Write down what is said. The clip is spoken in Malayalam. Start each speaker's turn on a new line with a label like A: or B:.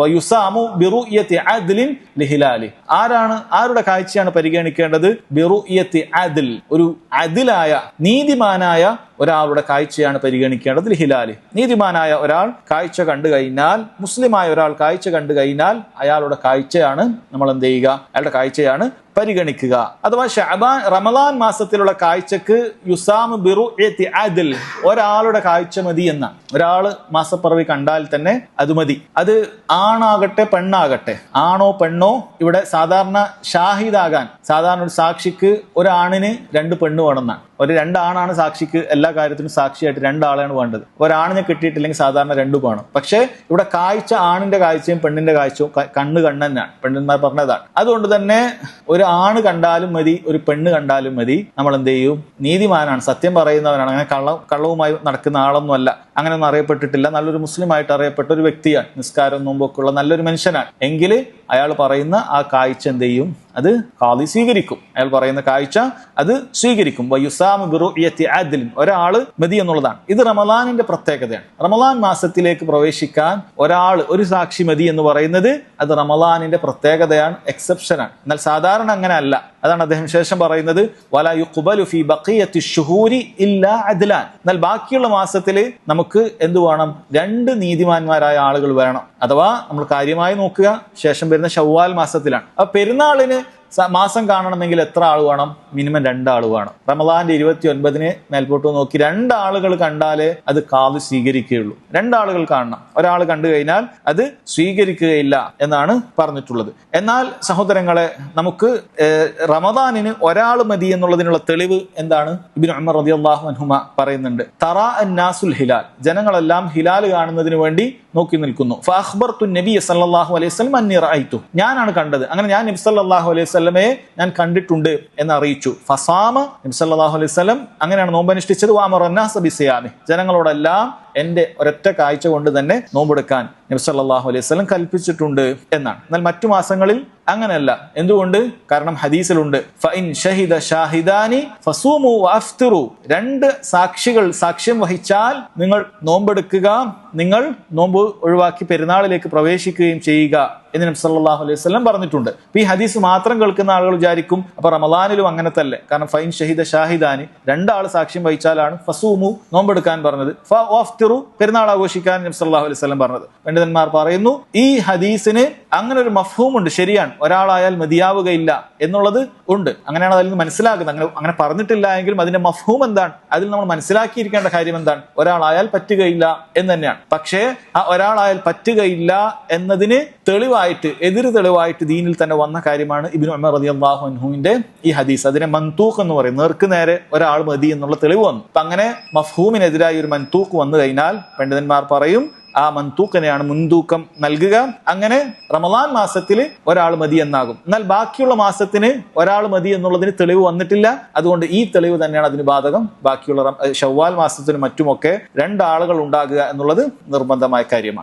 A: വയുസാമു ബിറുഇയത്തി അദ്ലിൻ ലിഹിലാലി. ആരുടെ കാഴ്ചയാണ് പരിഗണിക്കേണ്ടത്? ബിറുഇയത്തി അദ്ൽ, ഒരു അദിലായ നീതിമാനായ ഒരാളുടെ കാഴ്ചയാണ് പരിഗണിക്കേണ്ടത്. ലിഹിലാലി, നീതിമാനായ ഒരാൾ കാഴ്ച കണ്ടു കഴിഞ്ഞാൽ, മുസ്ലിമായ ഒരാൾ കാഴ്ച കണ്ടു കഴിഞ്ഞാൽ അയാളുടെ കാഴ്ചയാണ് നമ്മൾ എന്ത് ചെയ്യുക? അയാളുടെ കാഴ്ചയാണ് പരിഗണിക്കുക. അഥവാ റമദാൻ മാസത്തിലുള്ള കാഴ്ചക്ക് യുസാമു ബിറുഇയത്തി അദ്ൽ, ഒരാളുടെ കാഴ്ച മതി എന്ന. ഒരാള് മാസപ്പിറവി കണ്ടാൽ തന്നെ അത് മതി. അത് ആണാകട്ടെ പെണ്ണാകട്ടെ, ആണോ പെണ്ണോ. ഇവിടെ സാധാരണ ഷാഹിദാകാൻ, സാധാരണ ഒരു സാക്ഷിക്ക് ഒരാണിന് 2 പെണ്ണ് വേണമെന്നാണ്. ഒരു 2 ആണാണ് സാക്ഷിക്ക്, എല്ലാ കാര്യത്തിനും സാക്ഷിയായിട്ട് 2 ആളെയാണ് വേണ്ടത്. ഒരാണിനെ കിട്ടിയിട്ടില്ലെങ്കിൽ സാധാരണ 2 വേണം. പക്ഷേ ഇവിടെ കാഴ്ച, ആണിന്റെ കാഴ്ചയും പെണ്ണിന്റെ കാഴ്ചയും കണ്ണ് തന്നെയാണ്, പെണ്ണന്മാർ പറഞ്ഞതാണ്. അതുകൊണ്ട് തന്നെ ഒരു ആണ് കണ്ടാലും മതി, ഒരു പെണ്ണ് കണ്ടാലും മതി. നമ്മൾ എന്ത് ചെയ്യും? നീതിമാനാണ്, സത്യം പറയുന്നവനാണ്, അങ്ങനെ കള്ളവുമായി നടക്കുന്ന ആളൊന്നും അല്ല, അങ്ങനെയൊന്നും അറിയപ്പെട്ടിട്ടില്ല, നല്ലൊരു മുസ്ലിമായിട്ട് അറിയപ്പെട്ട ഒരു വ്യക്തിയാണ്, നിസ്കാരം നോമ്പൊക്കെ ഉള്ള നല്ലൊരു മനുഷ്യനാണ് എങ്കിൽ അയാൾ പറയുന്ന ആ കാഴ്ച എന്ത് ചെയ്യും? അത് ഖാദി സ്വീകരിക്കും. അയാൾ പറയുന്ന കാഴ്ച അത് സ്വീകരിക്കും. വയുസാമു ബിറുഇയത്തി അദ്ലിൻ, ഒരാള് മതി എന്നുള്ളതാണ്. ഇത് റമദാനിന്റെ പ്രത്യേകതയാണ്. റമദാൻ മാസത്തിലേക്ക് പ്രവേശിക്കാൻ ഒരു സാക്ഷി മതി എന്ന് പറയുന്നത് അത് റമദാനിന്റെ പ്രത്യേകതയാണ്, എക്സെപ്ഷനാണ്. എന്നാൽ സാധാരണ അങ്ങനെ അല്ല. അതാണ് അദ്ദേഹം ശേഷം പറയുന്നത്, വലാ യുഖ്ബലു ഫീ ബഖിയത്തി ശുഹൂരി ഇല്ലാ അദ്ലാൻ. എന്നാൽ ബാക്കിയുള്ള മാസത്തിൽ നമുക്ക് എന്ത് വേണം? 2 നീതിമാന്മാരായ ആളുകൾ വേണം. അഥവാ നമ്മൾ കാര്യമായി നോക്കുക, ശേഷം വരുന്ന ശവ്വാൽ മാസത്തിലാണ്. അപ്പൊ പെരുന്നാളിന് മാസം കാണണമെങ്കിൽ എത്ര ആൾ വേണം? മിനിമം 2 ആൾ വേണം. റമദാന്റെ 29 മേൽപോട്ട് നോക്കി 2 ആളുകൾ കണ്ടാലേ അത് ഖാദി സ്വീകരിക്കുകയുള്ളൂ. 2 ആളുകൾ കാണണം. ഒരാൾ കണ്ടു കഴിഞ്ഞാൽ അത് സ്വീകരിക്കുകയില്ല എന്നാണ് പറഞ്ഞിട്ടുള്ളത്. എന്നാൽ സഹോദരങ്ങളെ, നമുക്ക് റമദാനിന് ഒരാൾ മതി എന്നുള്ളതിനുള്ള തെളിവ് എന്താണ്? ഇബ്നു ഉമർ റളിയല്ലാഹു അൻഹുമ പറയുന്നുണ്ട്, തറാ അന്നാസുൽ ഹിലാൽ, ജനങ്ങളെല്ലാം ഹിലാൽ കാണുന്നതിന് വേണ്ടി നോക്കി നിൽക്കുന്നു. ഫഅഖ്ബർതു നബിയ സല്ലല്ലാഹു അലൈഹി വസല്ലം അന്നി റഅയ്തു, ഞാനാണ് കണ്ടത്, അങ്ങനെ ഞാൻ നബി സല്ലല്ലാഹു അലൈഹി വസല്ലമയെ ഞാൻ കണ്ടിട്ടുണ്ട് എന്ന് അറിയിച്ചു. ഫസാമ, നബി സല്ലല്ലാഹു അലൈഹി വസല്ലം അങ്ങനെയാണ് നോമ്പനുഷ്ഠിച്ചത്. വഅമറ അന്നാസ ബിസിയാമി, ജനങ്ങളോടെല്ലാം എന്റെ ഒരൊറ്റ കാഴ്ച കൊണ്ട് തന്നെ നോമ്പെടുക്കാൻ നബി സല്ലല്ലാഹു അലൈഹി വസല്ലം കൽപ്പിച്ചിട്ടുണ്ട് എന്നാണ്. എന്നാൽ മറ്റു മാസങ്ങളിൽ അങ്ങനെയല്ല. എന്തുകൊണ്ട്? കാരണം ഹദീസിലുണ്ട്, ഫഇൻ ഷഹിദ ഷാഹിദാനി ഫസൂമു വഅഫ്തിറു, 2 സാക്ഷികൾ സാക്ഷ്യം വഹിച്ചാൽ നിങ്ങൾ നോമ്പെടുക്കുക, നിങ്ങൾ നോമ്പ് ഒഴിവാക്കി പെരുന്നാളിലേക്ക് പ്രവേശിക്കുകയും ചെയ്യുക എന്ന് നബി സല്ലല്ലാഹു അലൈഹി വസല്ലം പറഞ്ഞിട്ടുണ്ട്. ഈ ഹദീസ് മാത്രം കേൾക്കുന്ന ആളുകൾ വിചാരിക്കും അപ്പൊ റമദാനിലും അങ്ങനെ തന്നെ. കാരണം ഫൈൻ ഷഹിദ ഷാഹിദാനി, 2 ആൾ സാക്ഷ്യം വഹിച്ചാലാണ് ഫസൂമു നോമ്പെടുക്കാൻ പറഞ്ഞത്, ഫഅഫ്തിറു പെരുന്നാൾ ആഘോഷിക്കാൻ നബി സല്ലല്ലാഹു അലൈഹി വസല്ലം പറഞ്ഞത്. പണ്ഡിതന്മാർ പറയുന്നു ഈ ഹദീസിന് അങ്ങനെ ഒരു മഫ്ഹൂം ഉണ്ട്. ശരിയാണ്, ഒരാളായാൽ മതിയാവുകയില്ല എന്നുള്ളത് ഉണ്ട്. അങ്ങനെയാണ് അതിൽ നിന്ന് മനസ്സിലാക്കുന്നത്. അങ്ങനെ പറഞ്ഞിട്ടില്ല എങ്കിലും അതിന്റെ മഫ്ഹൂം എന്താണ്? അതിൽ നമ്മൾ മനസ്സിലാക്കിയിരിക്കേണ്ട കാര്യം എന്താണ്? ഒരാളായാൽ പറ്റുകയില്ല എന്ന് തന്നെയാണ്. പക്ഷേ ആ ഒരാളായാൽ പറ്റുകയില്ല എന്നതിന് എതിര് തെളിവായിട്ട് ദീനിൽ തന്നെ വന്ന കാര്യമാണ് ഇബ്നു ഉമർ റളിയല്ലാഹു അൻഹുവിന്റെ ഈ ഹദീസ്. അതിനെ മൻതൂഖ് എന്ന് പറയും. നേർക്ക് നേരെ ഒരാൾ മതി എന്നുള്ള തെളിവ് വന്നു. അപ്പൊ അങ്ങനെ മഫ്ഹൂമിനെതിരായി ഒരു മൻതൂഖ് വന്നു കഴിഞ്ഞാൽ പണ്ഡിതന്മാർ പറയും ആ മൻതൂഖിനെയാണ് മുൻതൂക്കം നൽകുക. അങ്ങനെ റമദാൻ മാസത്തിൽ ഒരാൾ മതി എന്നാകും. എന്നാൽ ബാക്കിയുള്ള മാസത്തിന് ഒരാൾ മതി എന്നുള്ളതിന് തെളിവ് വന്നിട്ടില്ല. അതുകൊണ്ട് ഈ തെളിവ് തന്നെയാണ് അതിന് ബാധകം. ബാക്കിയുള്ള ശവ്വാൽ മാസത്തിനും മറ്റുമൊക്കെ 2 ആളുകൾ ഉണ്ടാകുക എന്നുള്ളത് നിർബന്ധമായ കാര്യമാണ്.